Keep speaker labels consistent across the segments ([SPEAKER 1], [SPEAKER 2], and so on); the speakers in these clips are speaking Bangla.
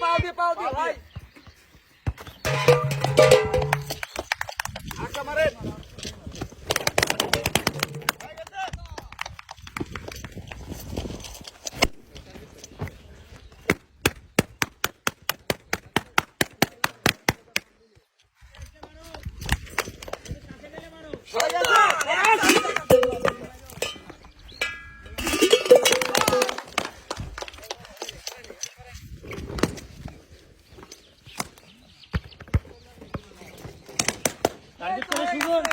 [SPEAKER 1] পাও দিয়ে ভাই আকা মারেন
[SPEAKER 2] টার্গেট করে সুজন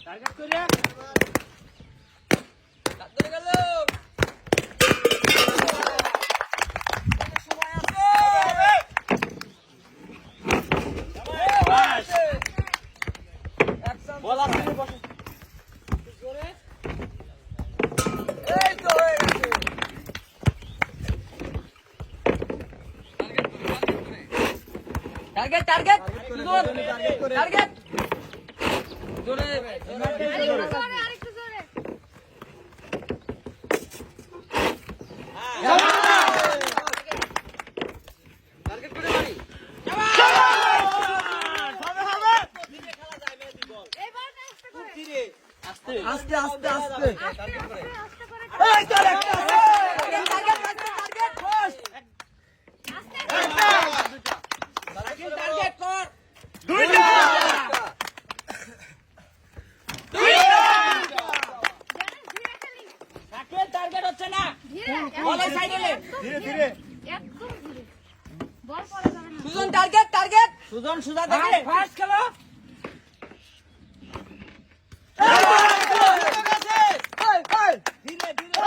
[SPEAKER 2] টার্গেট করে
[SPEAKER 1] ধরে গেল সময় আছে
[SPEAKER 2] বল আসলে বসে
[SPEAKER 1] জোরে এই তো হয়ে গেছে টার্গেট টার্গেট টার্গেট জোরে
[SPEAKER 3] আরেকটু জোরে
[SPEAKER 1] টার্গেট করে মারি
[SPEAKER 3] এবার আস্তে করে
[SPEAKER 2] আস্তে
[SPEAKER 1] আস্তে আস্তে আস্তে
[SPEAKER 3] আস্তে করে
[SPEAKER 1] এই তো একটা টার্গেট টার্গেট ফার্স্ট
[SPEAKER 3] আস্তে
[SPEAKER 1] টার্গেট কর
[SPEAKER 3] ধীরে খেলি
[SPEAKER 2] টার্গেট হচ্ছে না
[SPEAKER 3] ধীরে
[SPEAKER 1] বলের সাইডে নে
[SPEAKER 3] ধীরে ধীরে একদম ধীরে বল পড়ে যাবে না
[SPEAKER 1] সুজন টার্গেট টার্গেট
[SPEAKER 2] সুজন সুজা দেখে
[SPEAKER 1] ফার্স্ট খেলো
[SPEAKER 2] ধীরে ধীরে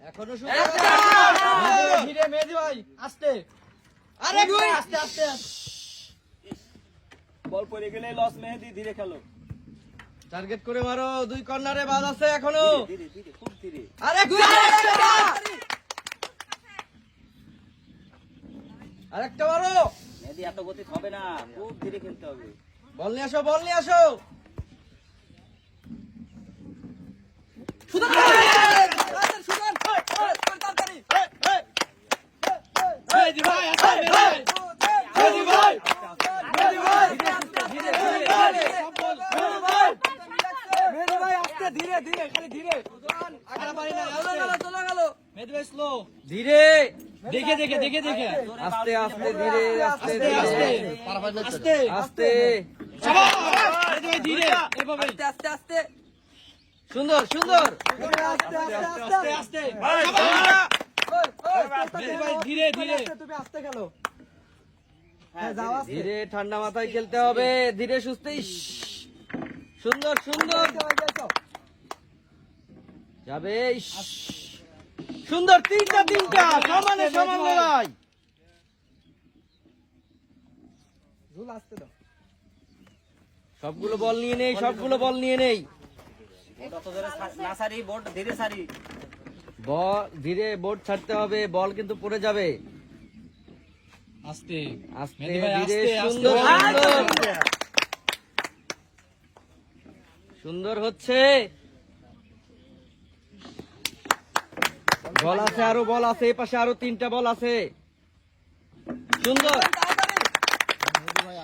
[SPEAKER 1] এখনো
[SPEAKER 2] ধীরে মেহেদি ভাই আস্তে
[SPEAKER 1] আরে দুই
[SPEAKER 2] আস্তে আস্তে বল পড়ে গেলে লস মেহেদি ধীরে খেলো
[SPEAKER 1] টার্গেট করে মারো দুই কর্নারে বাদ আছে এখনো
[SPEAKER 2] ধীরে ধীরে খুব ধীরে
[SPEAKER 1] আরে আরেকটা মারো
[SPEAKER 2] মেহেদি এত গতি হবে না খুব ধীরে খেলতে হবে
[SPEAKER 1] বল নিয়ে আসো বল নিয়ে আসো সুজন সুজন তাড়াতাড়ি
[SPEAKER 2] মেহেদি ভাই আস্তে মেহেদি ভাই
[SPEAKER 1] মেহেদি ভাই মেহেদি ভাই আস্তে ধীরে ধীরে খালি ধীরে আগলা পারি না চলে গেল
[SPEAKER 2] মেহেদি ভাই স্লো
[SPEAKER 1] ধীরে
[SPEAKER 2] দেখে দেখে দেখে দেখে
[SPEAKER 1] আস্তে আস্তে ধীরে আস্তে
[SPEAKER 2] আস্তে
[SPEAKER 1] ধীরে
[SPEAKER 2] আস্তে
[SPEAKER 1] আস্তে
[SPEAKER 2] মেহেদি ভাই ধীরে এভাবে
[SPEAKER 1] আস্তে আস্তে আস্তে সুন্দর সুন্দর
[SPEAKER 2] আস্তে আস্তে মেহেদি ভাই ধীরে ধীরে
[SPEAKER 1] তুমি আস্তে খেলো
[SPEAKER 2] হ্যাঁ
[SPEAKER 1] ধীরে ঠান্ডা মাথায় খেলতে হবে ধীরে সুস্থে সুন্দর সুন্দর যাবে সুন্দর তিনটা তিনটা সমানে সমান লড়াই সবগুলো বল নিয়ে নেই সবগুলো বল নিয়ে নেই
[SPEAKER 2] কত ধরে না সারি বোর্ড ধীরে সারি
[SPEAKER 1] বল ধীরে বোর্ড ছাড়তে হবে বল কিন্তু পড়ে যাবে
[SPEAKER 2] আস্তে
[SPEAKER 1] আস্তে
[SPEAKER 2] মেহেদি ভাই,
[SPEAKER 1] ধীরে
[SPEAKER 2] আস্তে,
[SPEAKER 1] সুন্দর
[SPEAKER 2] আস্তে।
[SPEAKER 1] সুন্দর সুন্দর হচ্ছে বল আছে আরো বল আছে এই পাশে আরো তিনটা বল আছে সুন্দর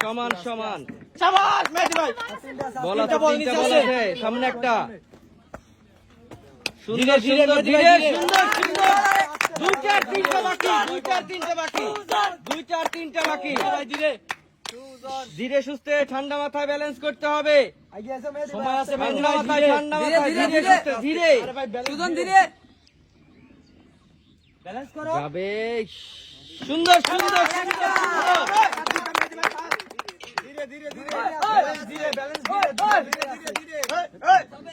[SPEAKER 1] সমান সমান
[SPEAKER 2] শাবাশ মেহেদি ভাই
[SPEAKER 1] বল আছে
[SPEAKER 2] তিনটা বল
[SPEAKER 1] তিনটা
[SPEAKER 2] নিচে
[SPEAKER 1] বল
[SPEAKER 2] আছে।
[SPEAKER 1] আছে সামনে একটা
[SPEAKER 2] ধীরে,
[SPEAKER 1] সুন্দর
[SPEAKER 2] ধীরে,
[SPEAKER 1] সুন্দর
[SPEAKER 2] মেহেদি
[SPEAKER 1] ধীরে
[SPEAKER 2] ভাই, ধীরে।
[SPEAKER 1] সুন্দর সুন্দর দুই চার তিনটা বাকি দুই চার তিনটা বাকি দুই চার তিনটা বাকি
[SPEAKER 2] ভাই ধীরে
[SPEAKER 1] ধীরে সুস্থে ঠান্ডা মাথায় ব্যালেন্স করতে হবে
[SPEAKER 2] সময় আছে মেহেদি
[SPEAKER 1] ঠান্ডা
[SPEAKER 2] ভাই
[SPEAKER 1] মাথায়
[SPEAKER 2] ধীরে
[SPEAKER 1] ঠান্ডা মাথায় ধীরে সুস্থে ধীরে
[SPEAKER 2] আরে ভাই
[SPEAKER 1] সুজন ধীরে
[SPEAKER 2] ব্যালেন্স করো
[SPEAKER 1] যাবে সুন্দর সুন্দর সুন্দর
[SPEAKER 2] ধীরে ধীরে ধীরে ব্যালেন্স ধীরে ব্যালেন্স ধীরে ধীরে ধীরে